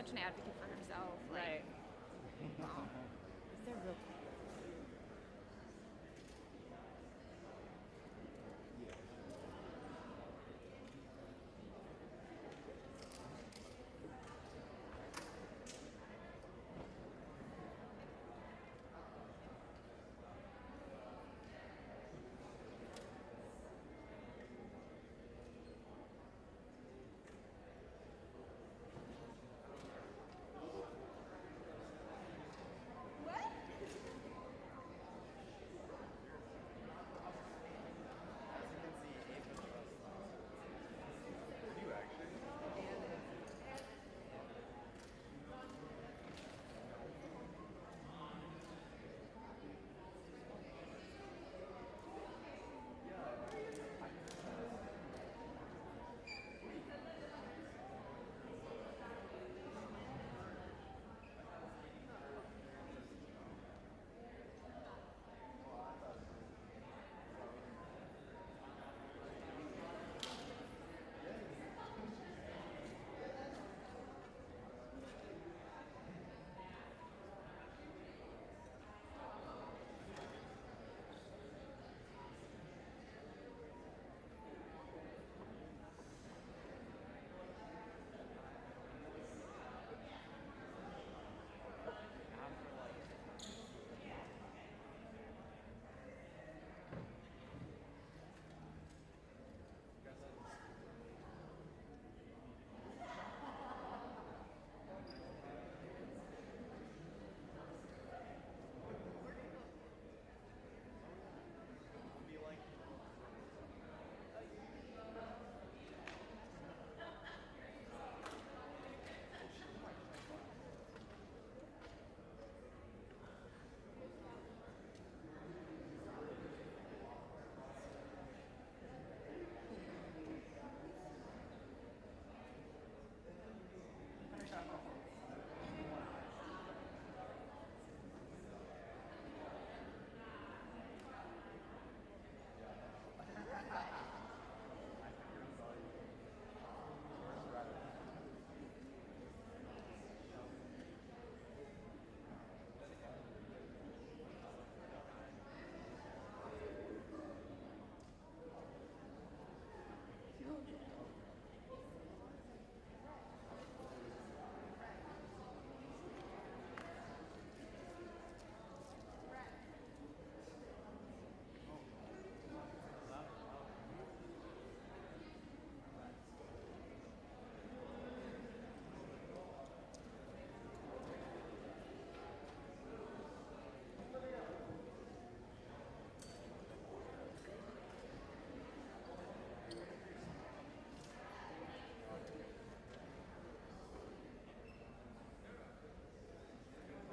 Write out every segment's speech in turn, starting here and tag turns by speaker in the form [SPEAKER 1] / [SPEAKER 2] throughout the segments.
[SPEAKER 1] such an advocate for himself.
[SPEAKER 2] Right.
[SPEAKER 1] Wow.
[SPEAKER 2] They're real.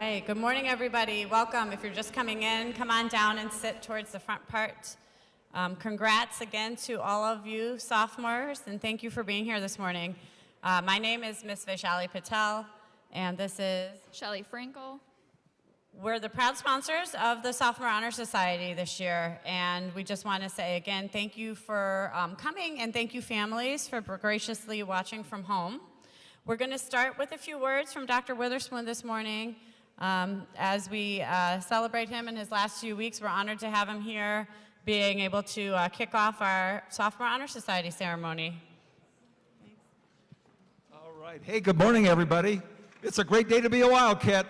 [SPEAKER 2] Hey, good morning, everybody. Welcome. If you're just coming in, come on down and sit towards the front part. Congrats again to all of you sophomores, and thank you for being here this morning. My name is Miss Vaishali Patel, and this is
[SPEAKER 1] Shelly Frankel.
[SPEAKER 2] We're the proud sponsors of the Sophomore Honor Society this year, and we just want to say again, thank you for coming, and thank you families for graciously watching from home. We're going to start with a few words from Dr. Witherspoon this morning. As we celebrate him in his last few weeks, we're honored to have him here, being able to kick off our Sophomore Honor Society ceremony. Thanks.
[SPEAKER 3] All right. Hey, good morning, everybody. It's a great day to be a Wildcat.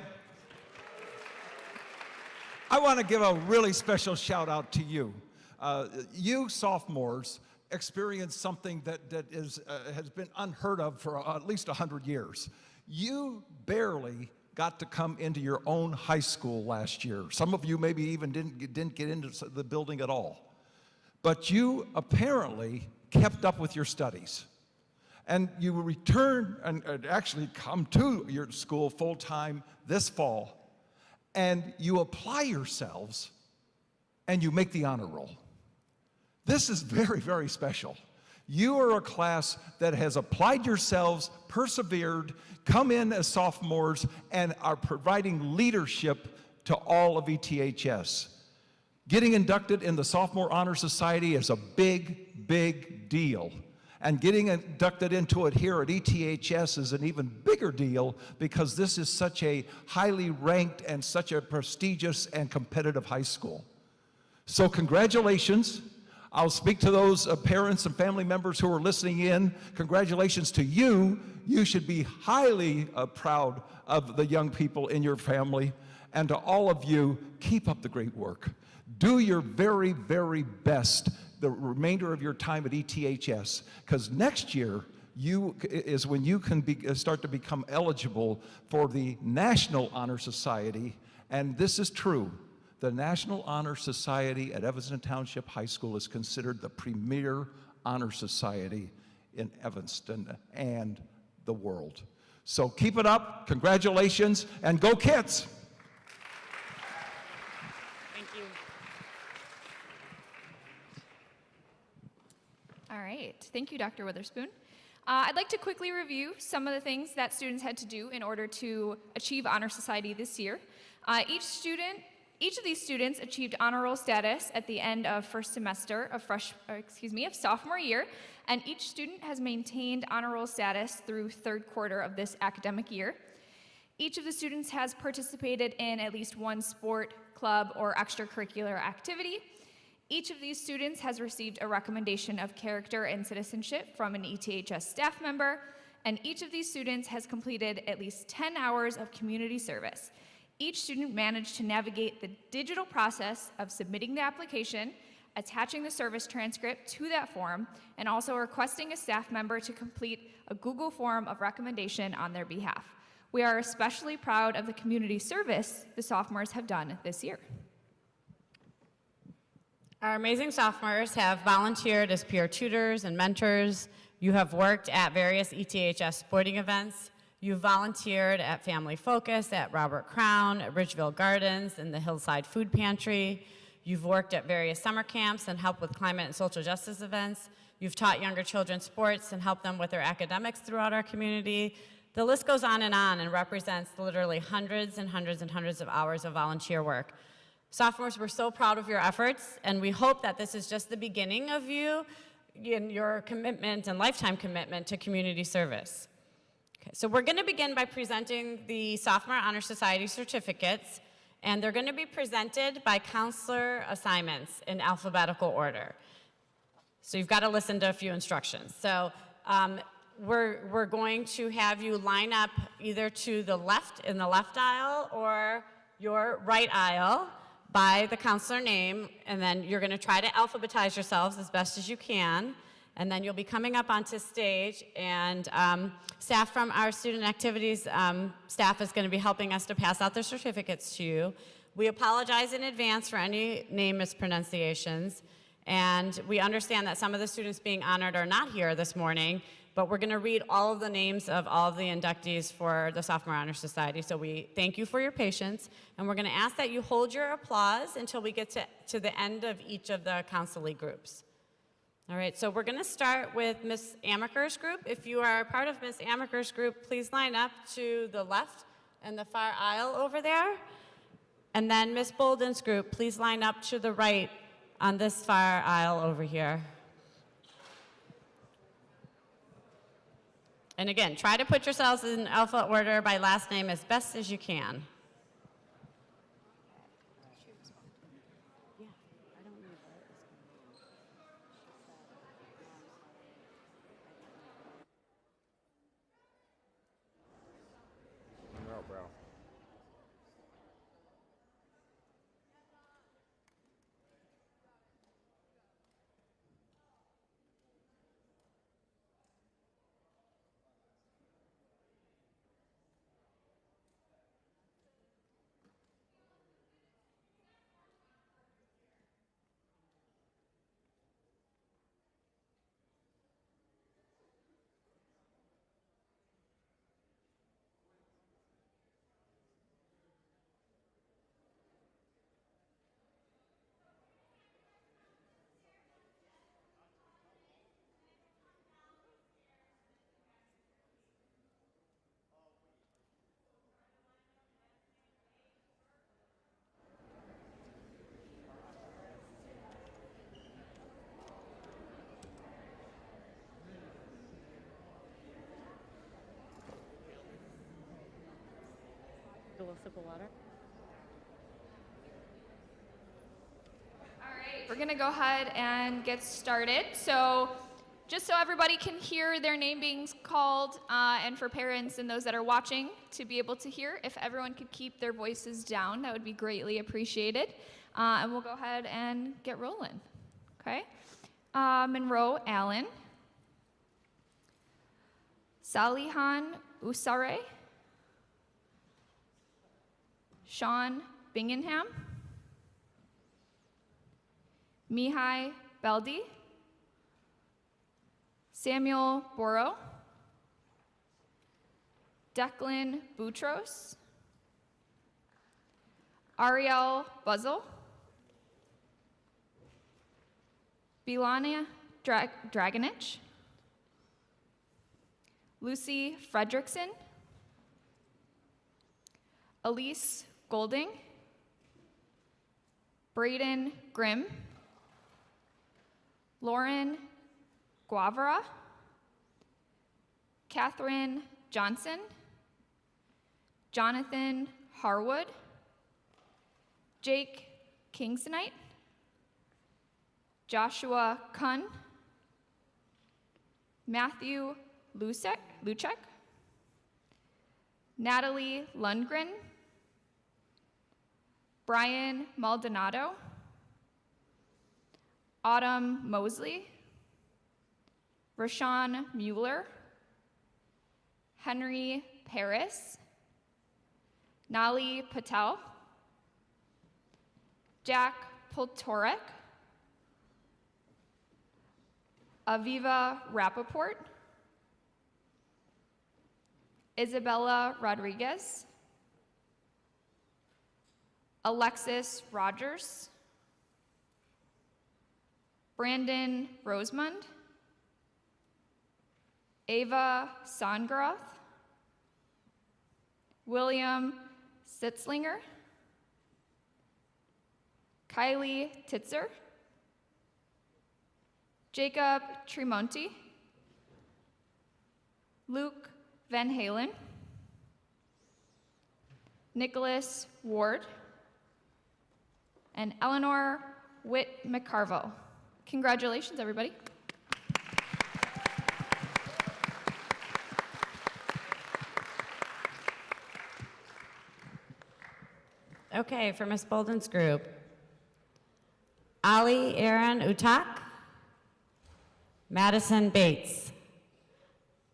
[SPEAKER 3] I want to give a really special shout out to you. You sophomores experienced something that has been unheard of for at least 100 years. You barely got to come into your own high school last year. Some of you maybe even didn't get into the building at all. But you apparently kept up with your studies. And you returned and actually come to your school full-time this fall. And you apply yourselves and you make the honor roll. This is very, very special. You are a class that has applied yourselves, persevered, come in as sophomores, and are providing leadership to all of ETHS. Getting inducted in the Sophomore Honor Society is a big, big deal. And getting inducted into it here at ETHS is an even bigger deal because this is such a highly ranked and such a prestigious and competitive high school. So congratulations. I'll speak to those parents and family members who are listening in. Congratulations to you. You should be highly proud of the young people in your family. And to all of you, keep up the great work. Do your very, very best the remainder of your time at ETHS, because next year is when you can start to become eligible for the National Honor Society, and this is true. The National Honor Society at Evanston Township High School is considered the premier honor society in Evanston and the world. So keep it up, congratulations, and go Kits!
[SPEAKER 1] All right, thank you, Dr. Witherspoon. I'd like to quickly review some of the things that students had to do in order to achieve Honor Society this year. Each of these students achieved honor roll status at the end of first semester of sophomore year, and each student has maintained honor roll status through third quarter of this academic year. Each of the students has participated in at least one sport, club, or extracurricular activity. Each of these students has received a recommendation of character and citizenship from an ETHS staff member, and each of these students has completed at least 10 hours of community service. Each student managed to navigate the digital process of submitting the application, attaching the service transcript to that form, and also requesting a staff member to complete a Google form of recommendation on their behalf. We are especially proud of the community service the sophomores have done this year.
[SPEAKER 2] Our amazing sophomores have volunteered as peer tutors and mentors. You have worked at various ETHS sporting events. You've volunteered at Family Focus, at Robert Crown, at Ridgeville Gardens, and the Hillside Food Pantry. You've worked at various summer camps and helped with climate and social justice events. You've taught younger children sports and helped them with their academics throughout our community. The list goes on and represents literally hundreds and hundreds and hundreds of hours of volunteer work. Sophomores, we're so proud of your efforts, and we hope that this is just the beginning of you in your commitment and lifetime commitment to community service. Okay, so we're going to begin by presenting the Sophomore Honor Society certificates, and they're going to be presented by counselor assignments in alphabetical order. So you've got to listen to a few instructions. So we're going to have you line up either to the left in the left aisle or your right aisle by the counselor name, and then you're going to try to alphabetize yourselves as best as you can, and then you'll be coming up onto stage, and staff from our student activities staff is going to be helping us to pass out their certificates to you. We apologize in advance for any name mispronunciations, and we understand that some of the students being honored are not here this morning, but we're going to read all of the names of all of the inductees for the Sophomore Honor Society. So we thank you for your patience, and we're going to ask that you hold your applause until we get to the end of each of the counselee groups. All right, so we're going to start with Ms. Amaker's group. If you are a part of Ms. Amaker's group, please line up to the left and the far aisle over there. And then Ms. Bolden's group, please line up to the right on this far aisle over here. And again, try to put yourselves in alpha order by last name as best as you can.
[SPEAKER 4] No, bro.
[SPEAKER 5] A little sip of water.
[SPEAKER 1] All right, we're going to go ahead and get started. So just so everybody can hear their name being called, and for parents and those that are watching to be able to hear, if everyone could keep their voices down, that would be greatly appreciated. And we'll go ahead and get rolling. Okay? Monroe Allen. Salihan Usare. Sean Bingham. Mihai Beldi. Samuel Boro. Declan Boutros. Ariel Buzzle. Bilania Dragonich. Lucy Fredrickson. Elise Golding. Braden Grimm. Lauren Guavara. Catherine Johnson. Jonathan Harwood. Jake Kingstonite. Joshua Kun. Matthew Luchek. Natalie Lundgren. Brian Maldonado. Autumn Mosley. Rashawn Mueller. Henry Paris. Nali Patel. Jack Poltorek. Aviva Rappaport. Isabella Rodriguez. Alexis Rogers. Brandon Rosemond. Ava Songroth. William Sitzlinger. Kylie Titzer. Jacob Tremonti. Luke Van Halen. Nicholas Ward. And Eleanor Witt McCarville. Congratulations, everybody.
[SPEAKER 2] Okay, for Miss Bolden's group. Ali Aaron Utak. Madison Bates.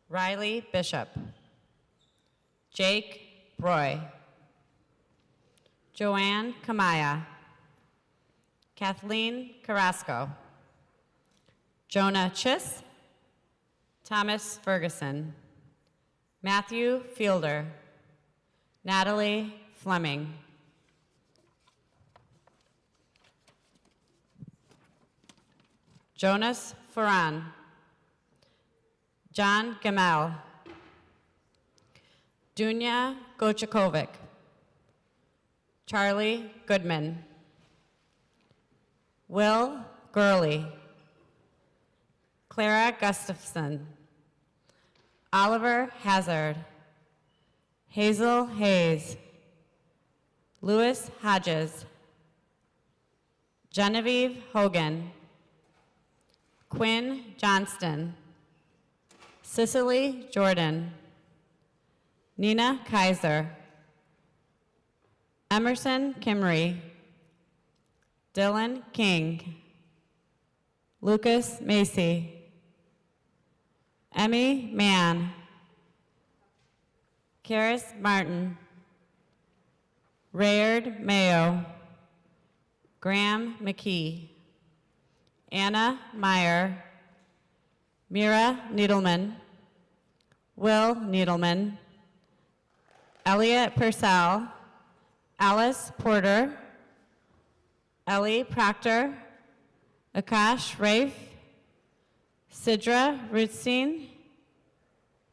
[SPEAKER 2] Riley Bishop. Jake Broy. Joanne Kamaya. Kathleen Carrasco. Jonah Chiss. Thomas Ferguson. Matthew Fielder. Natalie Fleming. Jonas Ferran. John Gamal. Dunya Gochakovic. Charlie Goodman. Will Gurley. Clara Gustafson. Oliver Hazard. Hazel Hayes. Louis Hodges. Genevieve Hogan. Quinn Johnston. Cicely Jordan. Nina Kaiser. Emerson Kimry. Dylan King. Lucas Macy. Emmy Mann. Karis Martin. Rayard Mayo. Graham McKee. Anna Meyer. Mira Needleman. Will Needleman. Elliot Purcell. Alice Porter. Ellie Proctor. Akash Rafe. Sidra Rutzstein.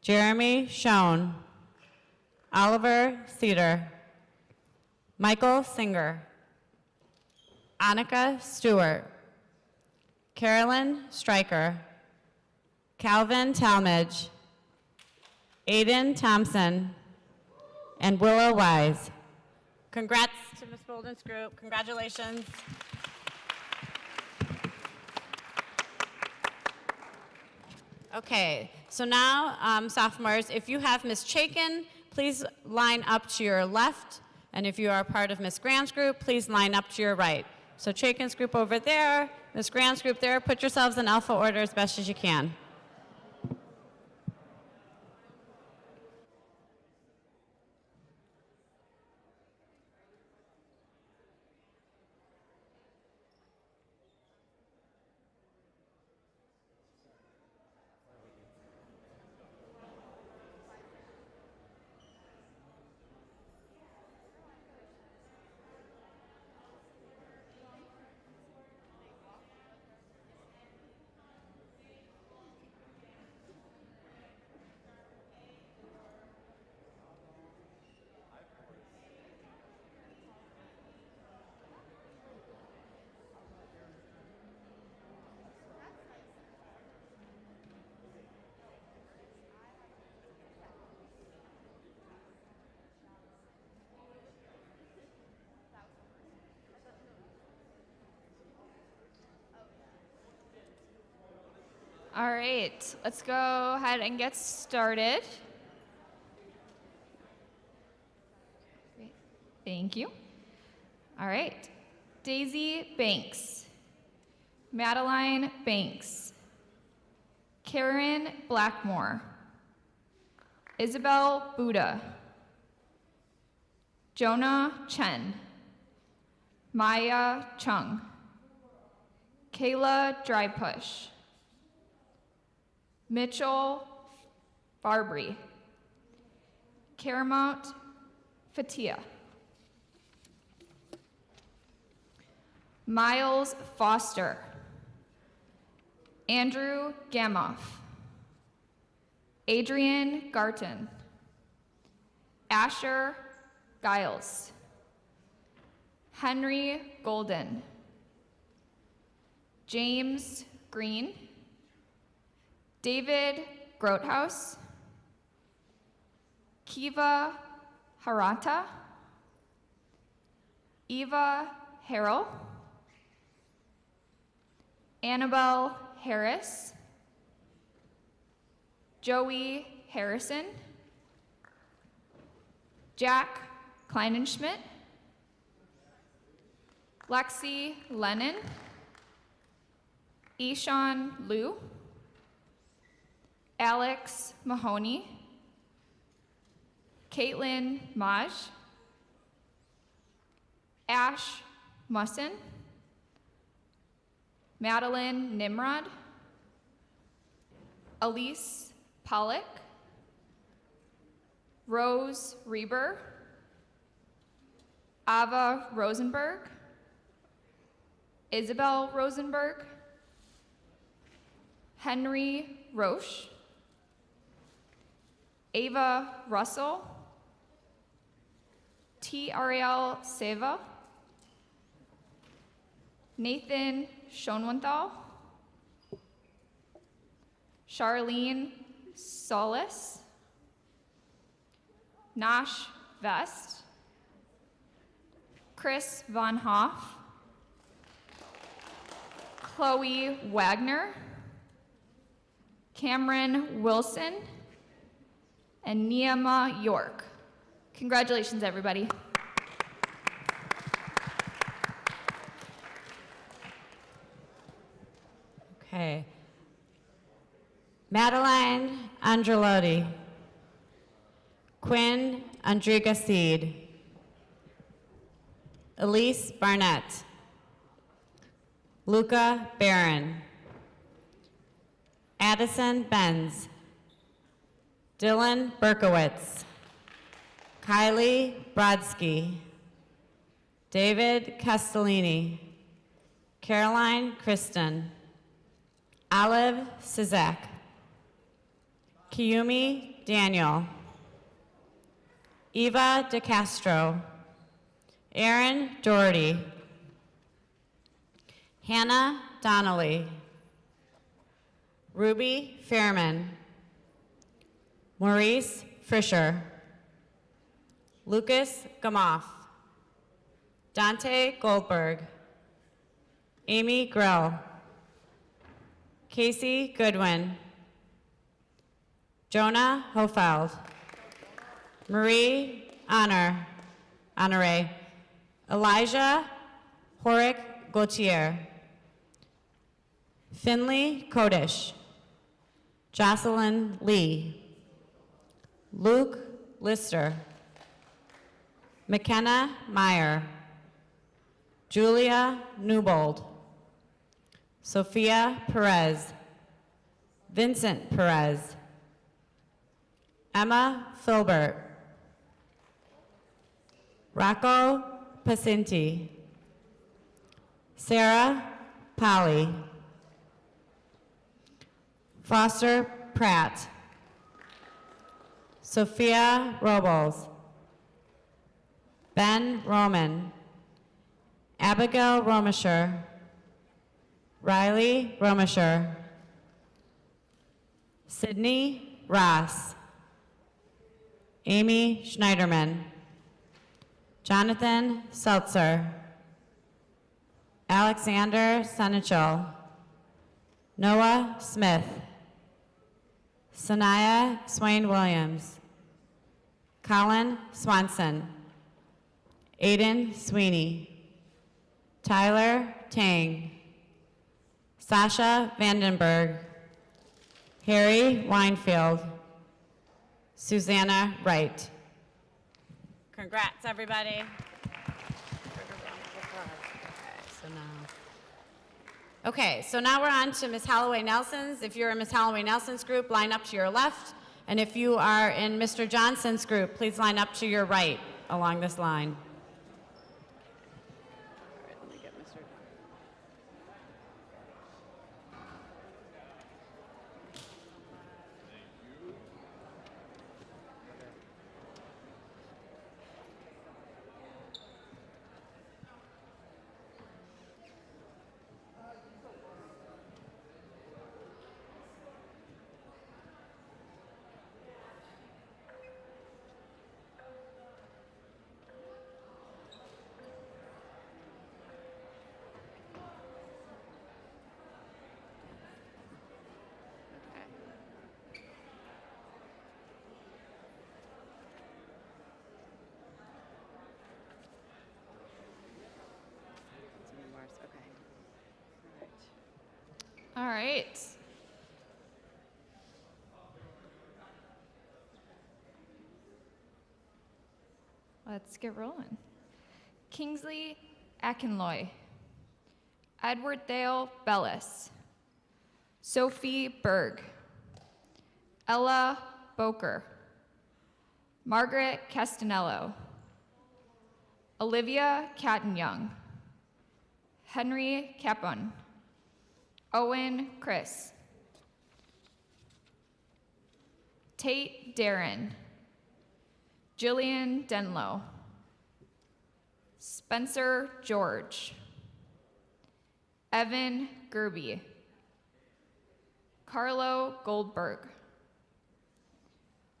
[SPEAKER 2] Jeremy Schoen. Oliver Cedar. Michael Singer. Annika Stewart. Carolyn Stryker. Calvin Talmadge. Aiden Thompson. And Willow Wise. Congrats to Ms. Bolden's group. Congratulations. Okay, so now, sophomores, if you have Ms. Chaikin, please line up to your left. And if you are part of Ms. Graham's group, please line up to your right. So Chaikin's group over there, Ms. Graham's group there. Put yourselves in alpha order as best as you can.
[SPEAKER 1] All right, let's go ahead and get started. Great. Thank you. All right, Daisy Banks, Madeline Banks, Karen Blackmore, Isabel Buddha, Jonah Chen, Maya Chung, Kayla Drypush, Mitchell Barbary, Caramount Fatia, Miles Foster, Andrew Gamoff, Adrian Garton, Asher Giles, Henry Golden, James Green, David Grothaus, Kiva Harata, Eva Harrell, Annabelle Harris, Joey Harrison, Jack Kleinenschmidt, Lexi Lennon, Ishan Liu, Alex Mahoney, Caitlin Maj, Ash Musson, Madeline Nimrod, Elise Pollock, Rose Reber, Ava Rosenberg, Isabel Rosenberg, Henry Roche, Ava Russell, T. Ariel Seva, Nathan Schoenwenthal, Charlene Solis, Nash Vest, Chris Von Hoff, Chloe Wagner, Cameron Wilson, and Niama York. Congratulations, everybody.
[SPEAKER 2] Okay. Madeline Angelotti, Quinn Andriga Seed, Elise Barnett, Luca Barron, Addison Benz, Dylan Berkowitz, Kylie Brodsky, David Castellini, Caroline Kristen, Olive Sizek, Kiyumi Daniel, Eva DeCastro, Aaron Doherty, Hannah Donnelly, Ruby Fairman, Maurice Fisher, Lucas Gamoff, Dante Goldberg, Amy Grell, Casey Goodwin, Jonah Hofeld, Marie Honore, Elijah Horick Gautier, Finley Kodish, Jocelyn Lee, Luke Lister, McKenna Meyer, Julia Newbold, Sophia Perez, Vincent Perez, Emma Filbert, Rocco Pacinti, Sarah Polly, Foster Pratt, Sophia Robles, Ben Roman, Abigail Romisher, Riley Romisher, Sydney Ross, Amy Schneiderman, Jonathan Seltzer, Alexander Senichel, Noah Smith, Sanaya Swain Williams, Colin Swanson, Aiden Sweeney, Tyler Tang, Sasha Vandenberg, Harry Weinfield, Susanna Wright. Congrats, everybody. Okay, so now we're on to Miss Holloway Nelson's. If you're in Miss Holloway Nelson's group, line up to your left. And if you are in Mr. Johnson's group, please line up to your right along this line.
[SPEAKER 1] All right. Let's get rolling. Kingsley Akinloy, Edward Dale Bellis, Sophie Berg, Ella Boker, Margaret Castanello, Olivia Catton-Young, Henry Capon, Owen Chris, Tate Darren, Jillian Denlow, Spencer George, Evan Gerby, Carlo Goldberg,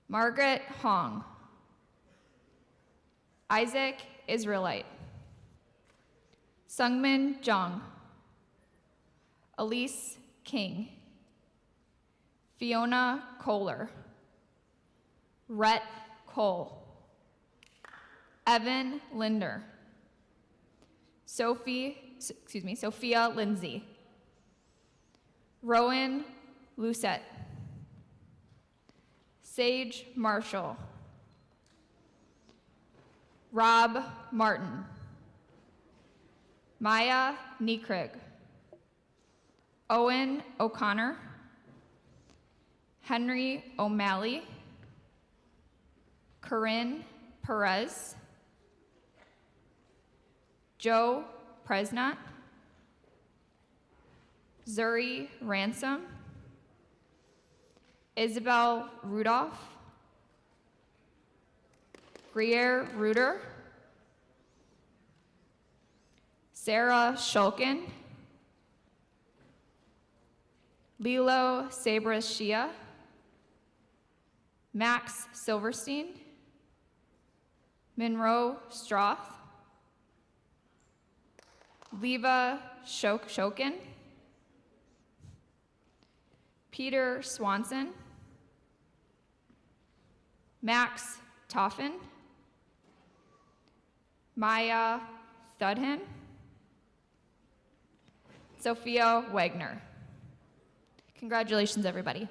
[SPEAKER 1] Margaret Hong, Isaac Israelite, Sungmin Jung, Elise King, Fiona Kohler, Rhett Cole, Evan Linder, Sophia Lindsay, Rowan Lucette, Sage Marshall, Rob Martin, Maya Niekrig, Owen O'Connor, Henry O'Malley, Corinne Perez, Joe Presnott, Zuri Ransom, Isabel Rudolph, Grier Ruder, Sarah Shulkin, Lilo Sabras Shia, Max Silverstein, Monroe Stroth, Leva Shokin, Peter Swanson, Max Toffin, Maya Thudhen, Sophia Wagner. Congratulations, everybody.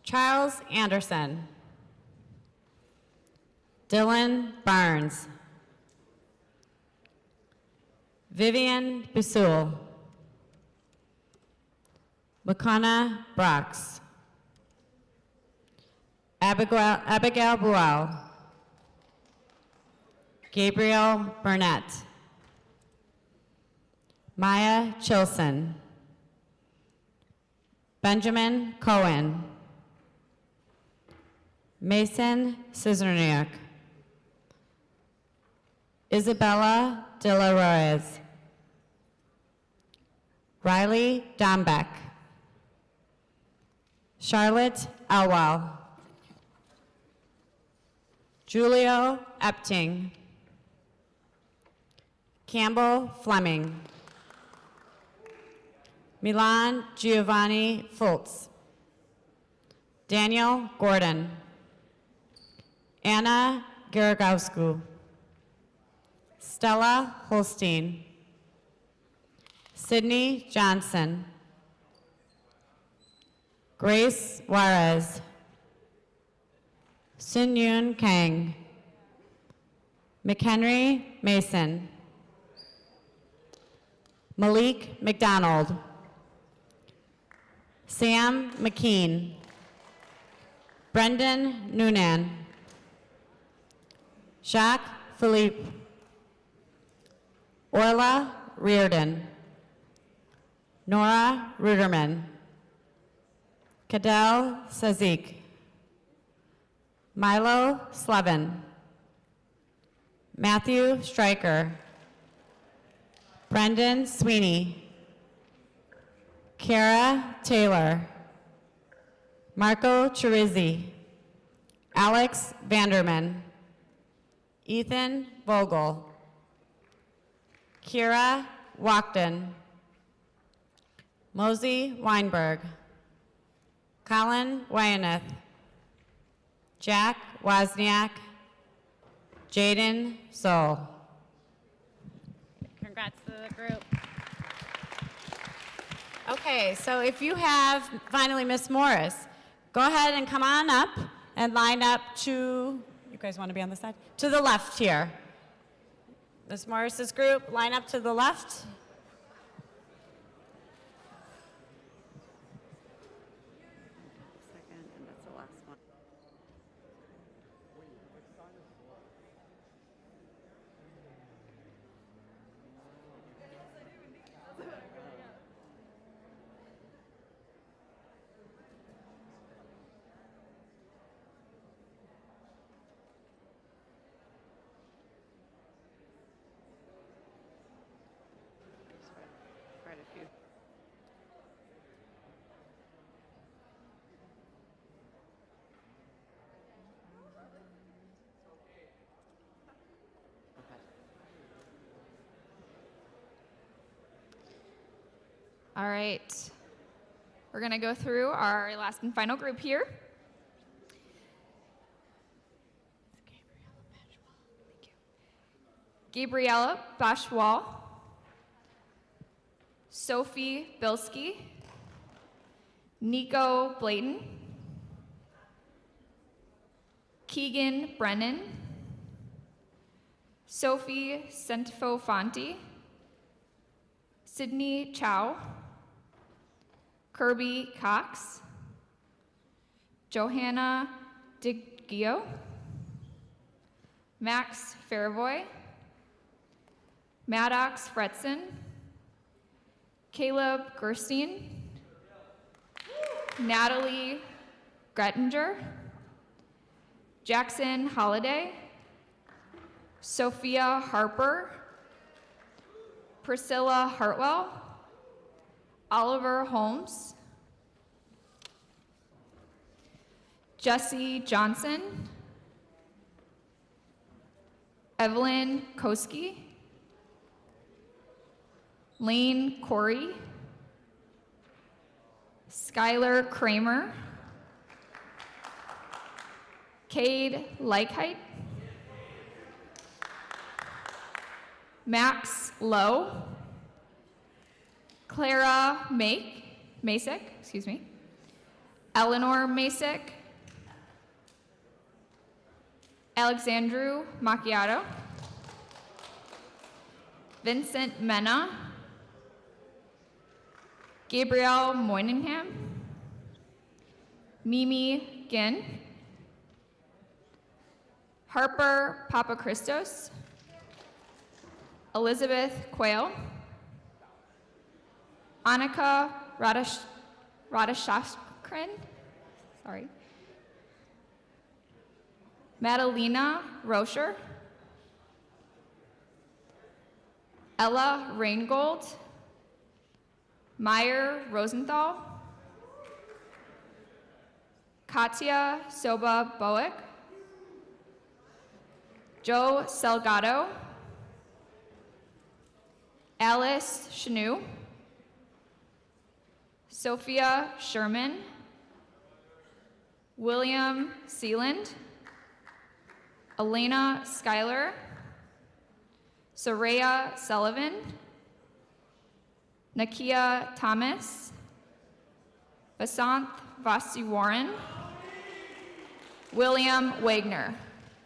[SPEAKER 2] Charles Anderson, Dylan Barnes, Vivian Busul, Makana Brox, Abigail Buell, Gabriel Burnett, Maya Chilson, Benjamin Cohen, Mason Cizerniak, Isabella De La Reyes, Riley Dombeck, Charlotte Elwell, Julio Epting, Campbell Fleming, Milan Giovanni Fultz, Daniel Gordon, Anna Garagowsku, Stella Holstein, Sydney Johnson, Grace Juarez, Sun Yoon Kang, McHenry Mason, Malik McDonald, Sam McKean, Brendan Noonan, Jacques Philippe, Orla Reardon, Nora Ruderman, Cadell Sazik, Milo Slevin, Matthew Stryker, Brendan Sweeney, Kara Taylor, Marco Chirizzi, Alex Vanderman, Ethan Vogel, Kira Wachten, Mosey Weinberg, Colin Wyanath, Jack Wozniak, Jaden Soul. Congrats to the group. Okay, so if you have, finally, Miss Morris, go ahead and come on up and line up to, you guys want to be on this side? To the left here. Miss Morris's group, line up to the left.
[SPEAKER 5] Second, and that's the last one. Quite a few.
[SPEAKER 1] All right. We're going to go through our last and final group here. Gabriella Bashwal, Sophie Bilski, Nico Blayton, Keegan Brennan, Sophie Centfofanti, Sydney Chow, Kirby Cox, Johanna DiGio, Max Faravoy, Maddox Fretson, Caleb Gerstein, Natalie Grettinger, Jackson Holliday, Sophia Harper, Priscilla Hartwell, Oliver Holmes, Jesse Johnson, Evelyn Koski, Lane Corey, Skylar Kramer, Cade Leichheit, Max Lowe, Clara Masick, Eleanor Masick, Alexandru Macchiato, Vincent Mena, Gabrielle Moyningham, Mimi Ginn, Harper Papachristos, Elizabeth Quayle, Annika Radashashkrin, Madalena Rocher, Ella Reingold, Meyer Rosenthal, Katya Soba Boek, Joe Salgado, Alice Chenu, Sophia Sherman, William Sealand, Elena Schuyler, Soraya Sullivan, Nakia Thomas, Vasanth Vasiwaran, William Wagner.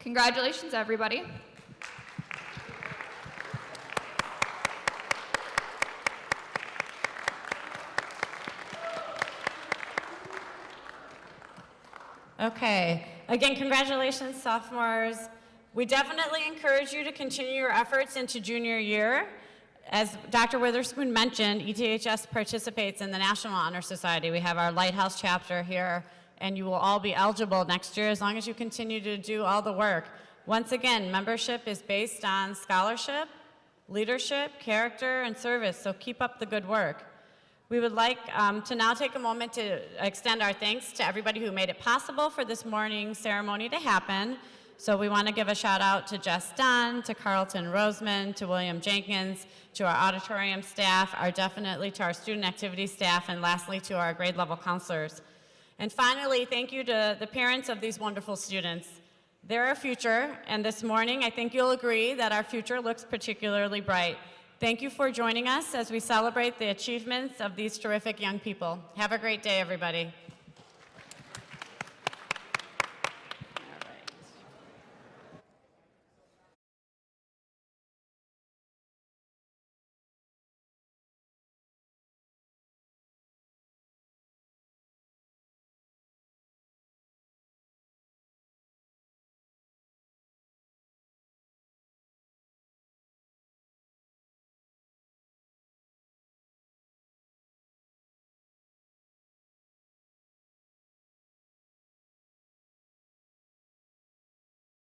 [SPEAKER 1] Congratulations, everybody.
[SPEAKER 2] Okay, again, congratulations, sophomores. We definitely encourage you to continue your efforts into junior year. As Dr. Witherspoon mentioned, ETHS participates in the National Honor Society. We have our Lighthouse chapter here, and you will all be eligible next year as long as you continue to do all the work. Once again, membership is based on scholarship, leadership, character, and service, so keep up the good work. We would like to now take a moment to extend our thanks to everybody who made it possible for this morning's ceremony to happen. So we want to give a shout out to Jess Dunn, to Carlton Roseman, to William Jenkins, to our auditorium staff, definitely to our student activity staff, and lastly to our grade level counselors. And finally, thank you to the parents of these wonderful students. They're our future, and this morning I think you'll agree that our future looks particularly bright. Thank you for joining us as we celebrate the achievements of these terrific young people. Have a great day, everybody.